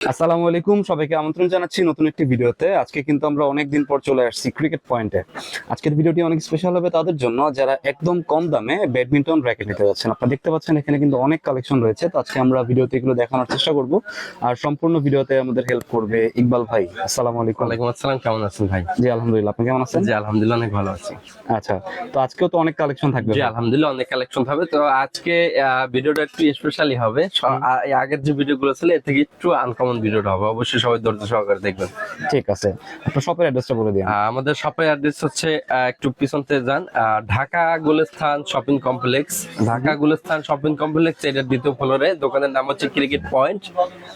আসসালামু আলাইকুম, সবাইকে আমন্ত্রণ জানাচ্ছি নতুন একটি ভিডিওতে। আজকে কিন্তু আমরা অনেকদিন পর চলে আসছি ক্রিকেট পয়েন্টে। আজকের ভিডিওটি অনেক স্পেশাল হবে তাদের জন্য যারা একদম কম দামে ব্যাডমিন্টন র্যাকেট নিতে যাচ্ছেন। আপনারা দেখতে পাচ্ছেন এখানে কিন্তু অনেক কালেকশন রয়েছে, তো আজকে আমরা ভিডিওতে এগুলো দেখানোর চেষ্টা করব। আর সম্পূর্ণ ভিডিওতে আমাদের হেল্প করবে ইকবাল ভাই। আসসালামু আলাইকুম। ওয়ালাইকুম আসসালাম, কেমন আছেন ভাই? জি আলহামদুলিল্লাহ, আপনি কেমন আছেন? জি আলহামদুলিল্লাহ অনেক ভালো আছি। আচ্ছা, তো আজকেও তো অনেক কালেকশন থাকবে। জি আলহামদুলিল্লাহ অনেক কালেকশন হবে। তো আজকে ভিডিওটা একটু স্পেশালি হবে। আগের যে ভিডিওগুলো ছিল এর থেকে একটু আনকমন ভিডিওটা হবে, অবশ্যই সবাই ধৈর্য সহকারে দেখবেন। ঠিক আছে, আপনার শপের অ্যাড্রেসটা বলে দিন। আমাদের শপের অ্যাড্রেস হচ্ছে একটু পিছনতে যান, Dhaka Gulistan shopping complex. Dhaka Gulistan shopping complex এর দ্বিতীয় ফ্লোরে। দোকানের নাম হচ্ছে ক্রিকেট পয়েন্ট।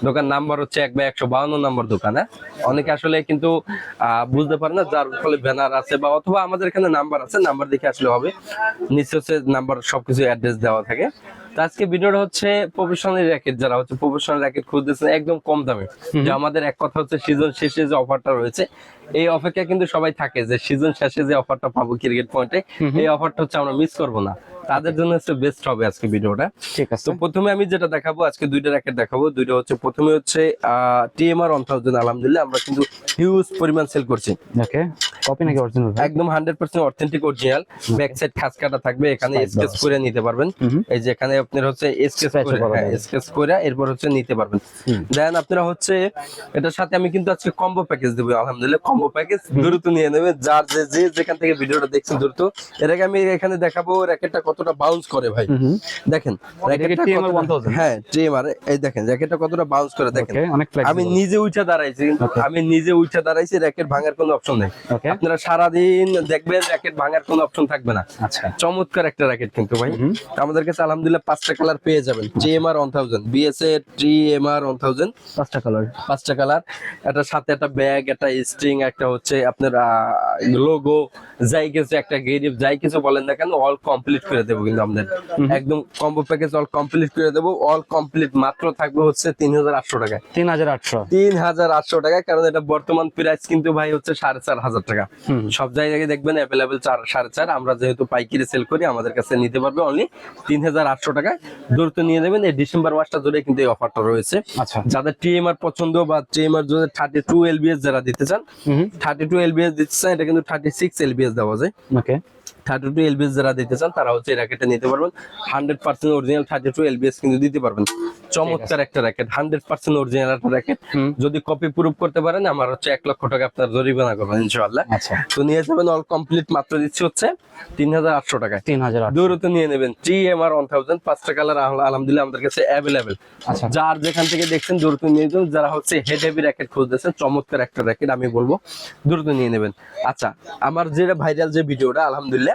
দোকান নাম্বার হচ্ছে 152 নম্বর দোকানে। অনেকে আসলে কিন্তু বুঝতে পারে না, যার ফলে ব্যানার আছে বা অথবা আমাদের এখানে নাম্বার আছে, নাম্বার দেখে আসলে হবে। নিচে হচ্ছে নাম্বার, সবকিছু অ্যাড্রেস দেওয়া থাকে। তো আজকে ভিডিওটা হচ্ছে প্রফেশনাল র্যাকেট, যারা হচ্ছে প্রফেশনাল র্যাকেট খুঁজতেছেন একদম কম দামে। যে আমাদের এক কথা হচ্ছে সিজন শেষে যে অফারটা রয়েছে, এই অফারটা কিন্তু সবাই থাকে যে সিজন শেষে যে অফারটা পাবো ক্রিকেট পয়েন্টে, এই অফারটা হচ্ছে আমরা মিস করবো না। তাদের জন্য হচ্ছে বেস্ট হবে আজকে ভিডিওটা। ঠিক আছে, তো প্রথমে আমি যেটা দেখাবো, আজকে দুইটা র্যাকেট দেখাবো। দুইটা হচ্ছে, প্রথমে হচ্ছে টিএমআর 1000। আলহামদুলিল্লাহ আমরা কিন্তু হিউজ পরিমাণ সেল করছি। ওকে, কপি নাকি অরিজিনাল? একদম 100% অথেন্টিক অরিজিনাল। ব্যাক সাইড খাস কাটা থাকবে, এখানে স্কেচ করে নিতে পারবেন। এই যে এখানে আপনার হচ্ছে স্কেচ করে এরপর হচ্ছে নিতে পারবেন। দেন আপনারা হচ্ছে এটার সাথে আমি কিন্তু আজকে কম্বো প্যাকেজ দেবো। আলহামদুলিল্লাহ কম্বো প্যাকেজ দ্রুত নিয়ে নেবে, যার যে যেখান থেকে ভিডিওটা দেখছেন দ্রুত। এর আগে আমি এখানে দেখাবো র্যাকেটটা কতটা বাউন্স করে ভাই। দেখেন র্যাকেটটা কতটা, হ্যাঁ টিএমআর, এই দেখেন র্যাকেটটা কতটা বাউন্স করে দেখেন। আমি নিজে উঠে দাঁড়াইছি, র্যাকেট ভাঙার কোনো অপশন নেই। আপনারা সারাদিন দেখবেন র্যাকেট ভাঙার কোনো অপশন থাকবে না। আচ্ছা, চমৎকার একটা র্যাকেট কিন্তু ভাই। আমাদের কাছে আলহামদুলিল্লাহ 5টা কালার পেয়ে যাবেন। টিএমআর 1000, বিএসএ টিএমআর 1000, 5টা কালার। 5টা কালার। এটার সাথে একটা ব্যাগ, একটা স্ট্রিং, একটা হচ্ছে আপনার লোগো, যাই কিছু, একটা গেরিব, যাই কিছু বলেন না কেন, অল কমপ্লিট করে দেবো কিন্তু আমাদের। একদম কম্বো প্যাকেজ অল কমপ্লিট করে দেবো। অল কমপ্লিট মাত্র থাকবে হচ্ছে 3800 টাকায়। 3800 টাকায়, কারণ এটা বর্তমান প্রাইস কিন্তু ভাই হচ্ছে 4500 টাকা। সব জায়গায় দেখবেন অ্যাভেলেবেল 4.5.5। আমরা যেহেতু পাইকারি সেল করি, আমাদের কাছে নিতে পারবে অনলি 3800 টাকায়। দ্রুত নিয়ে নেবেন। এই ডিসেম্বর মাসটা ধরে কিন্তু এই অফারটা রয়েছে। আচ্ছা, যাদের টিএমআর পছন্দ বা টিএমআর যদি 32 এলবিএস যারা দিতে চান, 32 এলবিএস দিতে চান, এটা কিন্তু 36 এলবিএস দেওয়া যায়। ওকে, 32 এলবিএস যারা দিতে চান তারা হচ্ছে এই র্যাকেটটা নিতে পারবেন। 100% অরিজিনাল 32 এলবিএস কিন্তু দিতে পারবেন। চমৎকার একটা র্যাকেট, 100% অরিজিনাল একটা র্যাকেট। যদি কপি প্রুফ করতে পারেন, আমার হচ্ছে 1 লক্ষ টাকা আপনার জরিমানা করবেন ইনশাআল্লাহ। আচ্ছা, তো নিয়ে যাবেন। অল কমপ্লিট মাত্র দিচ্ছি হচ্ছে 3800 টাকায়। 3800 দূরত্ব নিয়ে নেবেন। টিএমআর 1000, 5টা কালার আলহামদুলিল্লাহ আমাদের কাছে অ্যাভেলেবেল। আচ্ছা, যার যেখান থেকে দেখছেন দূরত্ব নিয়ে যাবেন। যারা হচ্ছে হেড হেভি র্যাকেট খুঁজতেছেন, চমৎকার একটা র্যাকেট আমি বলবো দূরত্ব নিয়ে নেবেন। আচ্ছা, আমার যেটা ভাইরাল যে ভিডিওটা, আলহামদুলিল্লাহ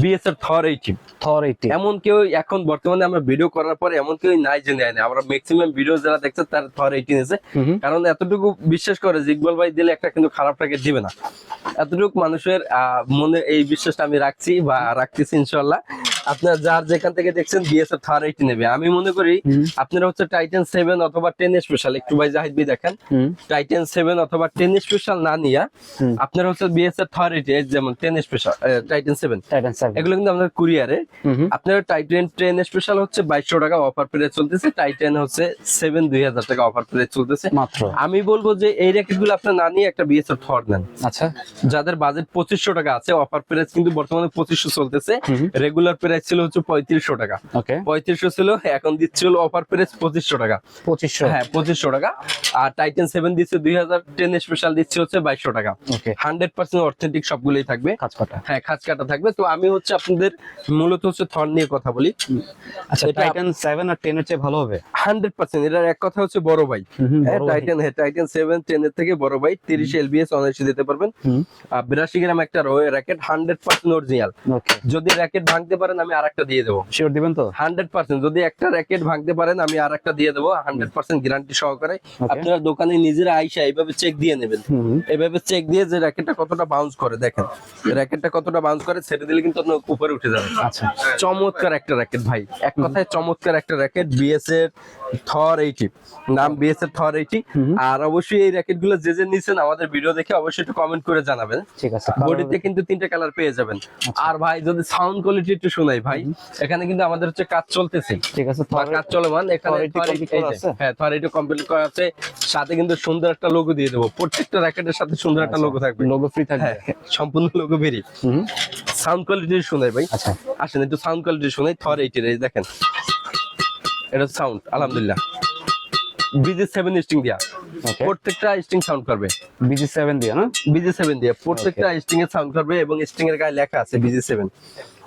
বিএসএর থর 80, এমন কেউ এখন বর্তমানে আমরা ভিডিও করার পরে এমন কেউ নাই যে নেয় না। আমরা ম্যাক্সিমাম ভিডিও যারা দেখছে তার থর 80 নিয়েছে, কারণ এতটুকু বিশ্বাস করে যে ইকবাল ভাই দিলে একটা কিন্তু খারাপ র্যাকেট দিবে না। এতটুকু মানুষের মনে এই বিশ্বাসটা আমি রাখছি বা রাখতেছি ইনশাআল্লাহ। আপনারা যার যেখান থেকে দেখছেন বিএসএর থর 80 নেবে। আমি মনে করি আপনারা হচ্ছে টাইটান 7 অথবা 10 স্পেশাল, একটু ভাই জাহিদ ভাই দেখেন, টাইটান 7 অথবা 10 স্পেশাল না নিয়া আপনারা হচ্ছে বিএসএর থর 80, যেমন 10 স্পেশাল, টাইটান 7, এগুলো কিন্তু আমাদের কুরিয়ারে। আপনার টাইটান 10 স্পেশাল হচ্ছে 2200 টাকা অফার প্রাইস চলতেছে। টাইটান হচ্ছে 7 2000 টাকা অফার প্রাইস চলতেছে মাত্র। আমি বলবো যে এই র্যাকেটগুলো আপনি না নিয়ে একটা বিএসএর থর নেন। আচ্ছা, যাদের বাজেট 2500 টাকা আছে, অফার প্রাইস কিন্তু বর্তমানে 2500 চলতেছে। রেগুলার প্রাইস ছিল হচ্ছে 3500 টাকা। 3500 ছিল, এখন দিচ্ছে হলো অফার প্রাইস 2500 টাকা। 2500, হ্যাঁ 2500 টাকা। আর টাইটান 7 দিচ্ছে 2000, 10 স্পেশাল দিচ্ছে হচ্ছে 2200 টাকা। 100% অথেন্টিক সবগুলোই থাকবে, খাঁজ কাটা, হ্যাঁ খাঁজ কাটা থাকবে। তো আমি হচ্ছে আপনাদের মূলত হচ্ছে থর নিয়ে কথা বলি। আচ্ছা, টাইটান 7 আর 10 এর চেয়ে ভালো হবে 100%। এটার এক কথা হচ্ছে বড় ভাই। টাইটান 7 10 এর থেকে বড় ভাই। 30 এলবিএস অনায়াসে দিতে পারবেন। 82 গ্রাম একটা র্যাকেট, 100% অরিজিনাল। যদি র্যাকেট ভাঙতে পারেন আমি আরেকটা দিয়ে দেবো। শিওর দিবেন তো? 100%। যদি একটা র্যাকেট ভাঙতে পারেন আমি আরেকটা দিয়ে দেবো 100% গ্যারান্টি সহকারে। আপনারা দোকানে নিজেরা আইসা এইভাবে চেক দিয়ে নেবেন। এইভাবে চেক দিয়ে যে র্যাকেটটা কতটা বাউন্স করে দেখেন, র্যাকেটটা কতটা বাউন্স করে ছেড়ে দিলে কিন্তু আপনার উপরে উঠে যাবে। আচ্ছা, চমৎকার একটা র্যাকেট ভাই, এক কথায় চমৎকার একটা র্যাকেট। বিএসএ আমাদের থর 80, নাম বিএসএর থর 80। আর অবশ্যই এই র্যাকেট গুলো যে নিছেন আমাদের ভিডিও দেখে অবশ্যই একটু কমেন্ট করে জানাবেন। ঠিক আছে, বডিতে কিন্তু 3টা কালার পেয়ে যাবেন। আর ভাই যদি সাউন্ড কোয়ালিটি একটু শোনাই ভাই, এখানে কিন্তু আমাদের হচ্ছে কাজ চলতেছে, ঠিক আছে, বা কাজ চলমান। এখানে হ্যাঁ থর 80 কমপ্লিট করা আছে, সাথে কিন্তু সুন্দর একটা লোগো দিয়ে দেবো। প্রত্যেকটা র্যাকেটের সাথে সুন্দর একটা লোগো থাকবে, লোগো ফ্রি থাকবে, সম্পূর্ণ লোগো বেরি। সাউন্ড কোয়ালিটি শোনাই ভাই, আচ্ছা আসেন একটু সাউন্ড কোয়ালিটি শোনাই। থর 80 এই দেখেন, এটা সাউন্ড আলহামদুলিল্লাহ BG7 স্ট্রিং দিয়া, প্রত্যেকটা স্ট্রিং সাউন্ড করবে। BG7 দিয়ে না, BG7 দিয়ে প্রত্যেকটা স্ট্রিং এর সাউন্ড করবে, এবং স্ট্রিং এর গায়ে লেখা আছে BG7।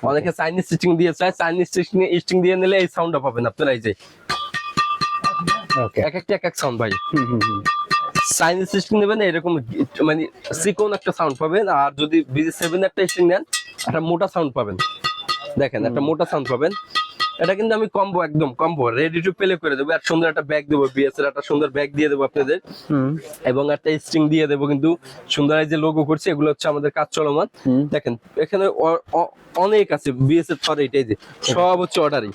অনেকে চাইনিজ স্ট্রিং দিয়ে চায়, চাইনিজ স্ট্রিং দিয়ে নিলে এই সাউন্ডটা পাবেন আপনারা। এই যে ওকে, এক একটা এক এক সাউন্ড ভাই। চাইনিজ স্ট্রিং নেবেন এরকম মানে চিকন একটা সাউন্ড পাবেন, আর যদি BG7 একটা স্ট্রিং নেন একটা মোটা সাউন্ড পাবেন। দেখেন একটা মোটা সাউন্ড পাবেন। এটা কিন্তু আমি কম্বো, একদম কম্বো রেডি টু প্লে করে দেবো। আর সুন্দর একটা ব্যাগ দেবো, বিএস এর একটা সুন্দর ব্যাগ দিয়ে দেবো আপনাদের, এবং একটা স্ট্রিং দিয়ে দেবো। কিন্তু সুন্দর এই যে লোগো করছে এগুলো হচ্ছে আমাদের কাজ চলমান। দেখেন এখানে অনেক আছে বিএস এর থর 80, যে সব হচ্ছে অর্ডারই,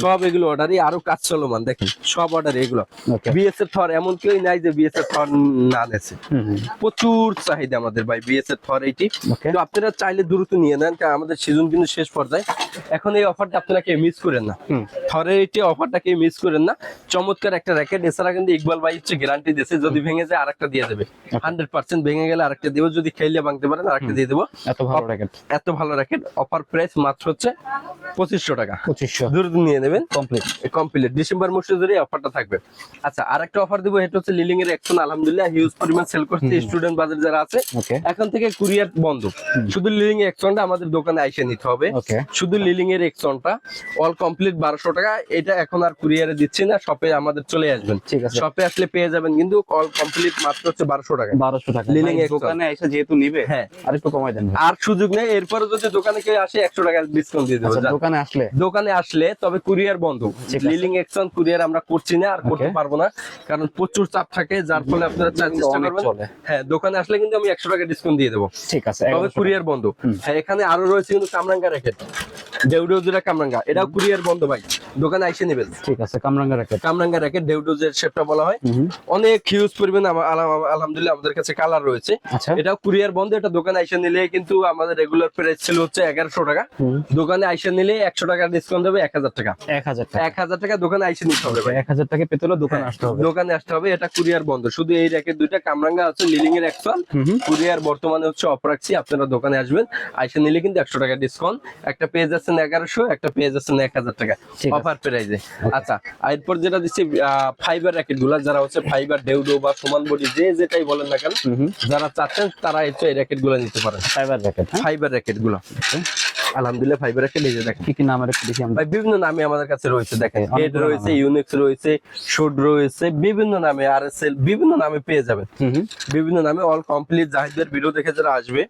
সব এগুলো অর্ডারই, আরো কাজ চলমান। দেখেন সব অর্ডারই এগুলো বিএস এর থর। এমন কেউ নাই যে বিএস এর থর না নেছে, প্রচুর চাহিদা আমাদের ভাই বিএস এর থর 80। তো আপনারা চাইলে দ্রুত নিয়ে নেন, কারণ আমাদের সিজন কিন্তু শেষ পর্যায়ে। এখন এই অফারটা আপনারা কেউ মিস করেন না, থরের 80 অফারটা কেউ মিস করেন না। চমৎকার একটা র্যাকেট। এছাড়া কিন্তু ইকবাল ভাই হচ্ছে গ্যারান্টি দিয়েছে, যদি ভেঙে যায় আরেকটা দিয়ে দেবে, 100% ভেঙে গেলে আরেকটা দেবো, যদি খেললে ভাঙতে পারেন আরেকটা দিয়ে দেবো। এত ভালো র্যাকেট, এত ভালো র্যাকেট। অফার প্রাইস মাত্র হচ্ছে 2500 টাকা, 2500 দ্রুত নিয়ে নেবেন। কমপ্লিট ডিসেম্বর মাসে ধরে অফারটা থাকবে। আচ্ছা আরেকটা অফার দেবো, এটা হচ্ছে লিলিং এর অ্যাকশন। আলহামদুলিল্লাহ হিউজ পরিমাণ সেল করছে স্টুডেন্ট বাজার যারা আছে। এখন থেকে কুরিয়ার বন্ধ, শুধু লিলিং এর অ্যাকশনটা আমাদের দোকানে আইসে নিতে হবে। শুধু লিলিং এর অ্যাকশনটা অল কমপ্লিট 1200 টাকা। এটা এখন আর কুরিয়ারে দিচ্ছি না, শপে আমাদের চলে আসবেন। শপে আসলে পেয়ে যাবেন, কিন্তু অল কমপ্লিট মাত্র হচ্ছে 1200 টাকা। 1200 টাকা লিলিং এর দোকানে এসে যেহেতু নিবে, হ্যাঁ আর একটু কমাই দেন। আর সুযোগ নেই, এরপরে যদি দোকানে কেউ আসে 100 টাকা ডিসকাউন্ট দিয়ে দেবো। দোকানে আসলে তবে কুরিয়ার বন্ধ। লিলিং অ্যাকশন কুরিয়ার আমরা করছি না, আর করতে পারবো না, কারণ প্রচুর চাপ থাকে, যার ফলে আপনারা চেষ্টা করবেন। হ্যাঁ দোকানে আসলে কিন্তু আমি 100 টাকা ডিসকাউন্ট দিয়ে দেবো, ঠিক আছে, তবে কুরিয়ার বন্ধ। হ্যাঁ এখানে আরো রয়েছে কিন্তু কামরাঙ্গা র্যাকেট, ডেউডোজের কামরাঙ্গা, এটাও কুরিয়ার বন্ধ ভাই, দোকানে আইসে নেবেন। ঠিক আছে, কামরাঙ্গা র্যাকেট ডেউডোজের শেপটা বলা হয়। অনেক হিউজ পরিমাণ আলহামদুলিল্লাহ আমাদের কাছে কালার রয়েছে। এটাও কুরিয়ার বন্ধ, এটা দোকানে আইসে নিলে কিন্তু আমাদের রেগুলার প্রাইস ছিল হচ্ছে 1100 টাকা, দোকানে আইসে নিলে 100 টাকা ডিসকাউন্ট দেবে 1000 টাকা। 1000 টাকা দোকানে আইসে নিতে হবে ভাই, 1000 টাকা পেতে হলে দোকানে আসতে হবে, দোকানে আসতে হবে। এটা কুরিয়ার বন্ধ, শুধু এই র্যাকেট দুইটা কামরাঙ্গা আছে, লিলিং এর অ্যাকশন। কুরিয়ার বর্তমানে হচ্ছে অফ রাখছি, আপনারা দোকানে আসবেন, আইসে নিলে কিন্তু 100 টাকা ডিসকাউন্ট। একটা পেয়ে যাচ্ছেন 1100, একটা পেয়ে যাচ্ছেন 1000 টাকা অফার প্রাইজে। আচ্ছা এরপর যেটা দিচ্ছি ফাইবার র্যাকেট গুলা, যারা হচ্ছে ফাইবার ডেউডো বা সমান বডি যে যেটাই বলেন না কেন, যারা চাচ্ছেন তারা হচ্ছে এই র্যাকেট গুলা নিতে পারেন। ফাইবার র্যাকেট গুলো আলহামদুলিল্লাহ ফাইবার র্যাকেট এই যে দেখেন কি নাম রেখে দেখি আমরা, বিভিন্ন নামে আমাদের কাছে রয়েছে। দেখেন হেড রয়েছে, ইউনিক্স রয়েছে, শুড রয়েছে, বিভিন্ন নামে, আরএসএল বিভিন্ন নামে পেয়ে যাবেন, বিভিন্ন নামে। অল কমপ্লিট জাহিদের ভিডিও দেখে যারা আসবে,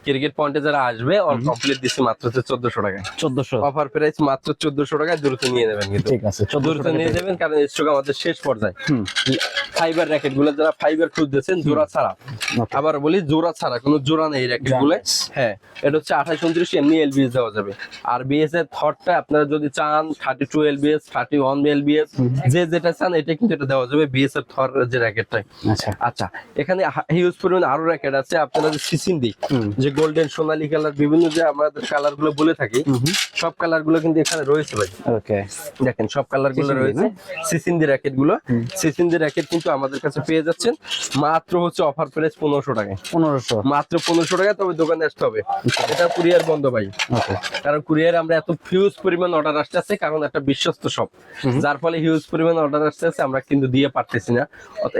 ক্রিকেট পয়েন্টে যারা আসবে, অল কমপ্লিট দিচ্ছে মাত্র 1400 টাকায়। 1400 অফার প্রাইস মাত্র 1400 টাকায়, দ্রুত নিয়ে নেবেন কিন্তু। ঠিক আছে, দ্রুত নিয়ে নেবেন, কারণ স্টক আমাদের শেষ পর্যায়ে। ফাইবার র্যাকেট গুলো যারা ফাইবার খুঁজতেছেন জোড়া ছাড়া, আবার বলি জোড়া ছাড়া, কোনো জোড়া নেই র্যাকেট গুলো। হ্যাঁ এটা হচ্ছে 28 29 এমনি এলবিএস দেওয়া যাবে। আর বিএস এর থটটা আপনারা যদি চান 32 এলবিএস, 31 এলবিএস, যে যেটা চান এটা কিন্তু এটা দেওয়া যাবে বিএস এর থর যে র্যাকেটটা। আচ্ছা এখানে হিউজ পরিমাণ আরো র্যাকেট আছে। আপনারা যে সিসিন্দি, যে গোল্ডেন সোনালী কালার, বিভিন্ন যে আমাদের কালার গুলো বলে থাকি, সব কালার গুলো কিন্তু এখানে রয়েছে ভাই। ওকে দেখেন সব কালার গুলো রয়েছে। সিসিন্দি র্যাকেট গুলো, সিসিন্দি র্যাকেট কিন্তু আমাদের কাছে পেয়ে যাচ্ছেন মাত্র হচ্ছে অফার প্রাইস 1500 টাকায়। 1500 মাত্র 1500 টাকা, তবে দোকানে আসতে হবে। এটা কুরিয়ার বন্ধ ভাই, কারণ কুরিয়ার আমরা এত হিউজ পরিমাণ অর্ডার আসতেছে, কারণ একটা বিশ্বস্ত শপ, যার ফলে হিউজ পরিমাণ অর্ডার আসতেছে, আমরা কিন্তু দিয়ে পারতেছি না।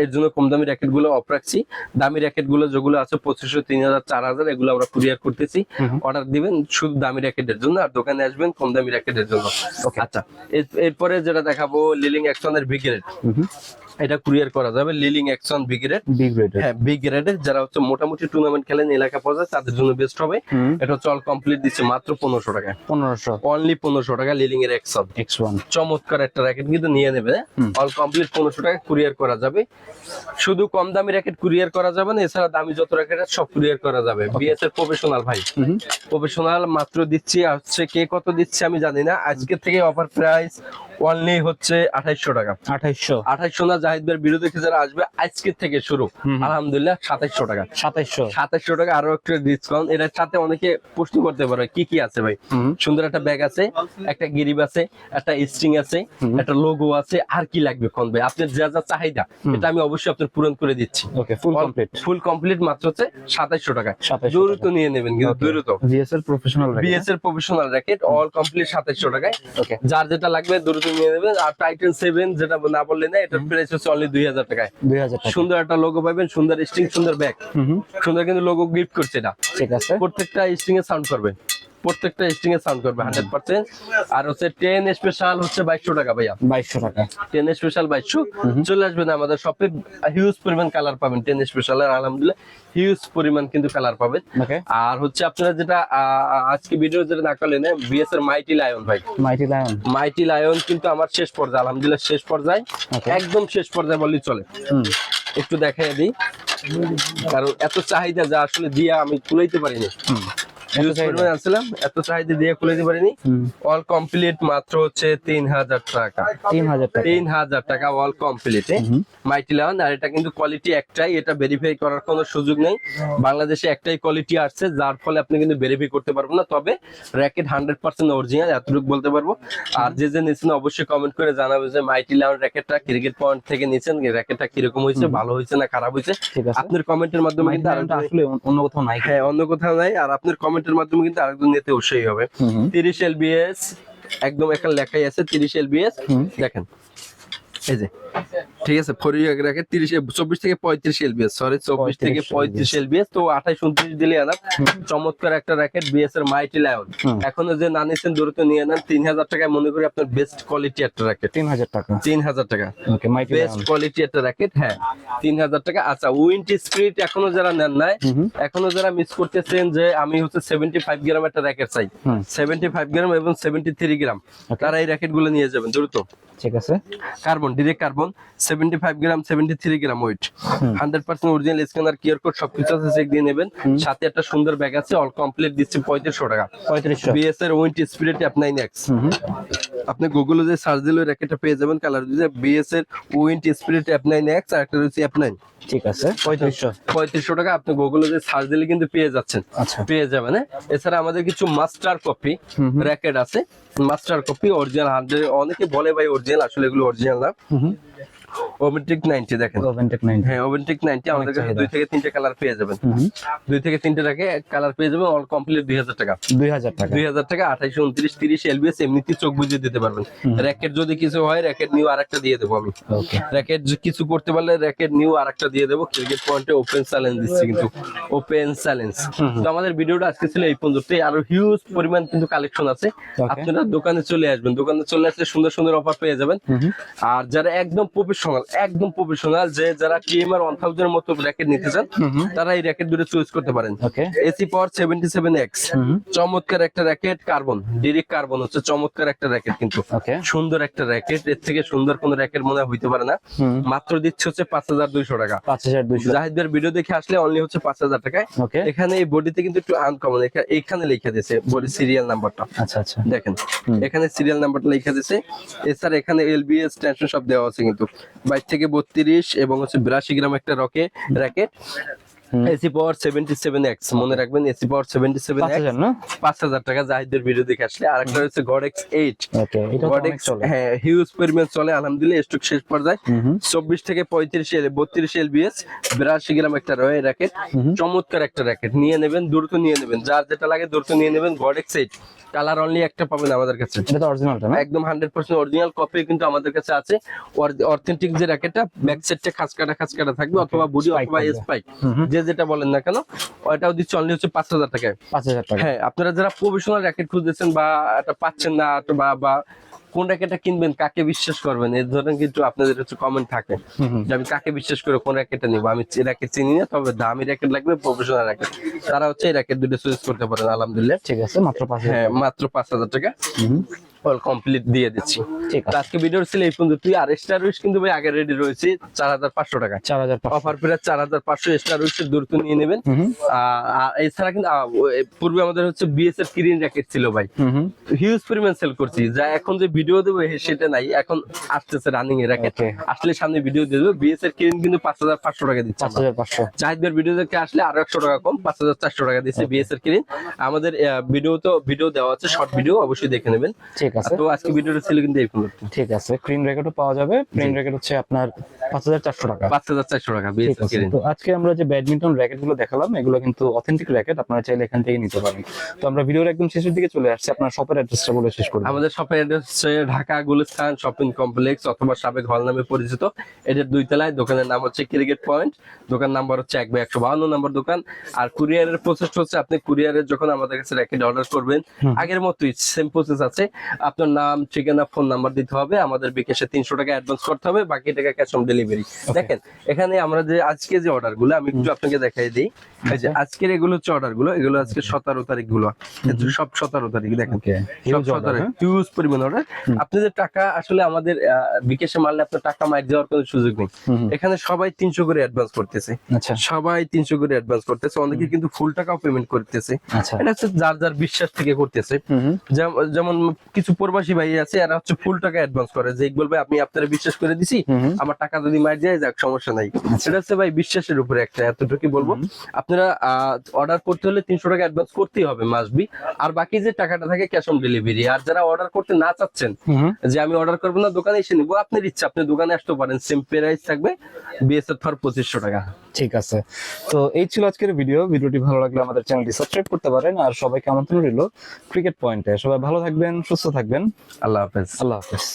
এর জন্য কম দামি র্যাকেট গুলো অফ রাখছি। দামি র্যাকেট গুলো যেগুলো আছে 2500, 3000, 4000, এগুলো আমরা কুরিয়ার করতেছি। অর্ডার দিবেন শুধু দামি র্যাকেটের জন্য, আর দোকানে আসবেন কম দামি র্যাকেটের জন্য। আচ্ছা এরপরে যেটা দেখাবো লিলিং অ্যাকশনের বিগ রেট, এটা কুরিয়ার করা যাবে। লিলিং অ্যাকশন বিগ রেড, হ্যাঁ বিগ রেডের যারা হচ্ছে মোটামুটি টুর্নামেন্ট খেলেন, এলাকা পর্যায়ে, তাদের জন্য বেস্ট হবে। এটা হচ্ছে অল কমপ্লিট দিচ্ছে মাত্র 1500 টাকায়। 1500 অনলি 1500 টাকা লিলিং এর অ্যাকশন X1, চমৎকার একটা র্যাকেট কিন্তু নিয়ে নেবে। অল কমপ্লিট 1500 টাকা কুরিয়ার করা যাবে। শুধু কম দামি র্যাকেট কুরিয়ার করা যাবে না, এছাড়া দামি যত র্যাকেট আছে সব কুরিয়ার করা যাবে। বিএস এর প্রফেশনাল ভাই, প্রফেশনাল মাত্র দিচ্ছি, হচ্ছে কে কত দিচ্ছে আমি জানি না, আজকে থেকে অফার প্রাইস অনলি হচ্ছে 2800 টাকা। 2800 না, জাহিদ ভাইয়ের ভিডিও দেখে যারা আসবে আজকে থেকে শুরু, আলহামদুলিল্লাহ 2700 টাকা। 2700 টাকা আরো একটু ডিসকাউন্ট। এটার সাথে অনেকে প্রশ্ন করতে পারে কি কি আছে ভাই। সুন্দর একটা ব্যাগ আছে, একটা গিরিব আছে, একটা স্ট্রিং আছে, একটা লোগো আছে, আর কি লাগবে কোন ভাই? আপনার যা যা চাহিদা এটা আমি অবশ্যই আপনার পূরণ করে দিচ্ছি। ওকে, ফুল কমপ্লিট মাত্র হচ্ছে 2700 টাকা। 2700 দ্রুত নিয়ে নেবেন, কিন্তু দ্রুত। VSL professional racket all complete 2700 টাকায়। ওকে, যার যেটা লাগবে দ্রুত নিয়ে নেবেন। আর টাইটান 7 যেটা না বললেন না, এটার প্রাইস হচ্ছে অনলি 2000 টাকায়। 2000 টাকা। সুন্দর একটা লোগো পাবেন, সুন্দর স্ট্রিং, সুন্দর ব্যাগ, সুন্দর কিন্তু লোগো গিফট করছে এটা। ঠিক আছে, প্রত্যেকটা স্ট্রিং এ সাউন্ড করবে, 100%। আর হচ্ছে 10 স্পেশাল হচ্ছে 2200 টাকা ভাইয়া। 2200 টাকা 10 স্পেশাল 2200। চলে আসবেন আমাদের শপে, হিউজ পরিমাণ কালার পাবেন 10 স্পেশাল এর, আলহামদুলিল্লাহ হিউজ পরিমাণ কিন্তু কালার পাবেন। ওকে, আর হচ্ছে আপনারা যেটা আজকে ভিডিও যেটা না করলেন, বিএস এর মাইটি লায়ন ভাই, মাইটি লায়ন কিন্তু আমার শেষ পর্যায়ে, আলহামদুলিল্লাহ শেষ পর্যায়ে, একদম শেষ পর্যায়ে বললেই চলে। একটু দেখাই দিই, কারণ এত চাহিদা যা আসলে দিয়ে আমি তুলাইতে পারিনি। এত চাহিদা দিয়ে খুলে দিতে পারিনি। অল কমপ্লিট মাত্র হচ্ছে 3000 টাকা। 3000 টাকা অল কমপ্লিট মাইটি লায়ন। আর এটা কিন্তু কোয়ালিটি একটাই, এটা ভেরিফাই করার কোনো সুযোগ নেই। বাংলাদেশে একটাই কোয়ালিটি আসছে, যার ফলে আপনি কিন্তু ভেরিফাই করতে পারবেন না। তবে র্যাকেট 100% অরিজিনাল, এতটুকু বলতে পারবো। আর যে নিয়েছেন অবশ্যই কমেন্ট করে জানাবে যে মাইটি লায়ন র্যাকেটটা ক্রিকেট পয়েন্ট থেকে নিয়েছেন, র্যাকেটটা কিরকম হয়েছে, ভালো হয়েছে না খারাপ হয়েছে। আপনার কমেন্টের মাধ্যমে কিন্তু আসলে অন্য কোথাও নাই। হ্যাঁ, অন্য কোথাও নাই। আর আপনার কমেন্টের মাধ্যমে কিন্তু আরেকজন নিতে অবশ্যই হবে। 30 LBS একদম এখানে লেখাই আছে 30 LBS। দেখেন এই যে, ঠিক আছে, ফরি র্যাকেট 24 থেকে 35 LBS, সরি 24 থেকে 35 LBS। তো 28 29 দিলে আনাপ চমৎকার একটা র্যাকেট বিএস এর মাইটি লায়ন। এখনো যে না নিয়েছেন দ্রুত নিয়ে নেন। 3000 টাকায় মনে করি আপনার বেস্ট কোয়ালিটি একটা র্যাকেট। 3000 টাকা। 3000 টাকা ওকে, মাইটি বেস্ট কোয়ালিটি একটা র্যাকেট। হ্যাঁ, 3000 টাকা। আচ্ছা, উইন্ড স্পিরিট এখনো যারা নেন নাই, এখনো যারা মিস করতেছেন যে আমি হচ্ছে 75 গ্রাম একটা র্যাকেট চাই, 75 গ্রাম এবং 73 গ্রাম, তারা এই র্যাকেট গুলো নিয়ে যাবেন দ্রুত। ঠিক আছে, কার্বন, ডিরেক্ট কার্বন, 75 গ্রাম, 73 গ্রাম wait, 100% original scanner, QR code সবকিছু আছে, চেক দিয়ে নেবেন। সাথে একটা সুন্দর ব্যাগ আছে, অল কমপ্লিট দিচ্ছি 3500 টাকা। 3500 বিএস এর উইন্ড স্পিরিট F9X। আপনি গুগলে যে সার্চ দিলে র্যাকেটটা পেয়ে যাবেন, কালার দিলে বিএস এর উইন্ড স্পিরিট F9X, আর একটা রয়েছে F9। ঠিক আছে, 3500 টাকা আপনি গুগলে যে সার্চ দিলে কিন্তু পেয়ে যাচ্ছেন। আচ্ছা, পেয়ে যাবেন। এছাড়া আমাদের কিছু মাস্টার কপি র্যাকেট আছে, মাস্টার কপি অরিজিনাল 100। অনেকে বলে ভাই অরিজিনাল, আসলে এগুলো অরিজিনাল না। ওভেন্টিক 90 দেখেন, হ্যাঁ ওভেন্টিক 90 আমাদের কাছে 2 থেকে 3টে কালার পেয়ে যাবেন। 2 থেকে 3টে রাখে কালার পেয়ে যাবেন। অল কমপ্লিট 2000 টাকা। 2000 টাকা 28 29 30 LBS এমনিতে চোখ বুঝিয়ে দিতে পারবেন। র্যাকেট যদি কিছু হয়, র্যাকেট নিউ আরেকটা দিয়ে দেবো আমি। ওকে, র্যাকেট কিছু করতে পারলে র্যাকেট নিউ আরেকটা দিয়ে দেবো। ক্রিকেট পয়েন্টে ওপেন চ্যালেঞ্জ দিচ্ছি, কিন্তু ওপেন চ্যালেঞ্জ। তো আমাদের ভিডিওটা আজকে ছিল এই পর্যন্তই। আরো হিউজ পরিমাণ কিন্তু কালেকশন আছে, আপনারা দোকানে চলে আসবেন। দোকানে চলে আসলে সুন্দর সুন্দর অফার পেয়ে যাবেন। আর যারা একদম প্রফেশনাল, যে যারা টিএমআর 1000 এর মতো র্যাকেট নিতে চান, তারা এই র্যাকেট দুটো চয়েস করতে পারেন। এসি পাওয়ার 77X, চমৎকার একটা র্যাকেট, কার্বন, ডিরেক্ট কার্বন হচ্ছে চমৎকার একটা র্যাকেট, কিন্তু সুন্দর একটা র্যাকেট। এর থেকে সুন্দর কোন র্যাকেট মনে হইতে পারে না। মাত্র দিচ্ছে হচ্ছে 5200 টাকা। 5200। জাহিদ ভাইয়ের ভিডিও দেখে আসলে অনলি হচ্ছে 5000 টাকায়। এখানে এই বডিতে কিন্তু একটু আনকমন, এখানে লেখা দিয়েছে বডি সিরিয়াল নাম্বারটা। আচ্ছা আচ্ছা, দেখেন এখানে সিরিয়াল নাম্বারটা লেখা দিয়েছে। এছাড়া এখানে এলবিএস টেনশন সব দেওয়া আছে, কিন্তু 22 থেকে 32 এবং হচ্ছে 82 গ্রাম একটা র্যাকেট। এসি পাওয়ার 77X, মনে রাখবেন এসি পাওয়ার 77X, 5000 টাকা। জাহিদের ভিডিও দেখে আসলে। আর একটা হচ্ছে গডেক্স 8। ওকে, এটা অনেক চলে, হ্যাঁ হিউজ পরিমাণ চলে, আলহামদুলিল্লাহ স্টক শেষ পর্যায়ে। 24 থেকে 32 LBS 82 গ্রাম একটা র্যাকেট, চমৎকার একটা র্যাকেট। নিয়ে নেবেন, দ্রুত নিয়ে নেবেন, যার যেটা লাগে দ্রুত নিয়ে নেবেন। গডেক্স 8 কালার অনলি একটা পাবেন আমাদের কাছে। এটা তো অরিজিনালটা না? একদম 100% অরিজিনাল কপি কিন্তু আমাদের কাছে আছে। অথেন্টিক যে র্যাকেটটা, ব্যাক সাইডটা খাঁচকাটা থাকবে, অথবা বডি অথবা স্পাইক, যে যেটা বলেন না কেন, ওটাও দিচ্ছে অনলি হচ্ছে 5000 টাকায়। 5000 টাকা। হ্যাঁ, আপনারা যারা প্রফেশনাল র্যাকেট খুঁজতেছেন বা এটা পাচ্ছেন না, বা কোন র্যাকেটটা কিনবেন, কাকে বিশ্বাস করবেন, এই ধরনের কিন্তু আপনাদের হচ্ছে কমেন্ট থাকে যে আমি কাকে বিশ্বাস করে কোন র্যাকেটটা নিব। আমি র্যাকেট চিনি না, তবে দামি র্যাকেট লাগবে, প্রফেশনাল র্যাকেট, তারা হচ্ছে এই র্যাকেট দুটো চয়েস করতে পারেন। আলহামদুলিল্লাহ। ঠিক আছে, মাত্র 5000। হ্যাঁ, মাত্র 5000 টাকা। অল কমপ্লিট দিয়ে দিচ্ছি। ঠিক তো আছে, আজকে ভিডিওর ছিল এই পর্যন্ত। তুই আর স্টার উইশ কিন্তু ভাই আগে রেডি রয়েছে 4500 টাকা 4500। অফার প্রাইস 4500 স্টার উইশের দ্রুত নিয়ে নেবেন। আর এছাড়া কিন্তু পূর্বে আমাদের হচ্ছে বিএস এর স্ক্রিন র্যাকেট ছিল ভাই, হিউজ পরিমাণ সেল করছি, যা এখন যে ভিডিও দেবো সেটা নাই, এখন আসতেছে রানিং এর র্যাকেট, Okay. আসলে সামনে ভিডিও দিয়ে দেবো। বিএস এর স্ক্রিন কিন্তু 5500 টাকা দিচ্ছে। 5500। জাহিদের ভিডিও দেখে আসলে আরো 100 টাকা কম, 5400 টাকা দিচ্ছে বিএস এর স্ক্রিন। আমাদের ভিডিও দেওয়া আছে, শর্ট ভিডিও, অবশ্যই দেখে নেবেন। ঠিক আছে, তো আজকে ভিডিওটা ছিল কিন্তু এই পর্যন্ত। ঠিক আছে। স্ক্রিন রেকর্ডও পাওয়া যাবে। স্ক্রিন রেকর্ড হচ্ছে আপনার 5400 টাকা। 5400 টাকা বিএস ঠিক এর আছে। স্ক্রিন। তো আজকে আমরা যে ব্যাডমিন্টন র্যাকেট গুলো দেখালাম, এগুলো কিন্তু অথেন্টিক র্যাকেট, আপনারা চাইলে এখান থেকে নিতে পারেন। তো আমরা ভিডিওর একদম শেষের দিকে চলে আসছি, আপনার শপের অ্যাড্রেসটা বলে শেষ করব। আমাদের শপের অ্যাড্রেস হচ্ছে ঢাকা গুলিস্তান শপিং কমপ্লেক্স অথবা সাবেক হল নামে পরিচিত। এটার 2 তলায়, দোকানের নাম হচ্ছে ক্রিকেট পয়েন্ট, দোকান নাম্বার হচ্ছে 1/152 নম্বর দোকান। আর কুরিয়ারের প্রসেস হচ্ছে, আপনি কুরিয়ারের যখন আমাদের কাছে র্যাকেট অর্ডার করবেন, আগের মতোই সেম প্রসেস আছে। আপনার নাম, ঠিকানা, ফোন নাম্বার দিতে হবে, আমাদের বিকাশে 300 টাকা অ্যাডভান্স করতে হবে, বাকি টাকা ক্যাশ অন ডেলিভারি। দেখেন এখানে আমরা যে আজকে যে অর্ডার গুলো আমি একটু আপনাকে দেখাই দিই। এই যে আজকের এগুলো হচ্ছে অর্ডার গুলো, এগুলো আজকে 17 তারিখ গুলো, সব 17 তারিখ দেখেন। Okay. সব Huge order, 17 হিউজ পরিমাণ অর্ডার। আপনি যে টাকা আসলে আমাদের বিকাশে মারলে আপনার টাকা মাইর যাওয়ার কোনো সুযোগ নেই। এখানে সবাই 300 করে অ্যাডভান্স করতেছে, আচ্ছা, সবাই 300 করে অ্যাডভান্স করতেছে, অনেকে কিন্তু ফুল টাকাও পেমেন্ট করতেছে। আচ্ছা। এটা হচ্ছে যার যার বিশ্বাস থেকে করতেছে। যেমন কিছু প্রবাসী ভাই আছে, এরা হচ্ছে ফুল টাকা অ্যাডভান্স করে, যে বলবে আমি আপনারা বিশ্বাস করে দিছি, আমার টাকা যদি মার যায় যাক, সমস্যা নাই। সেটা হচ্ছে ভাই বিশ্বাসের উপরে একটা, এতটুকু বলবো। আপনারা অর্ডার করতে হলে 300 টাকা অ্যাডভান্স করতেই হবে মাসবি, আর বাকি যে টাকাটা থাকে ক্যাশ অন ডেলিভারি। আর যারা অর্ডার করতে না চাচ্ছেন, যে আমি অর্ডার করবো না, দোকানে এসে নিবো, আপনার ইচ্ছা, আপনি দোকানে আসতে পারেন, সেম প্রাইস থাকবে, বিএসএফ ফর 2500 টাকা। ঠিক আছে। তো এই ছিল আজকের ভিডিওটি ভালো লাগলে আমাদের চ্যানেলটি সাবস্ক্রাইব করতে পারেন, আর সবাইকে আমন্ত্রণ রইল ক্রিকেট পয়েন্টে। সবাই ভালো থাকবেন, সুস্থ থাকবেন। আল্লাহ হাফেজ। আল্লাহ হাফেজ।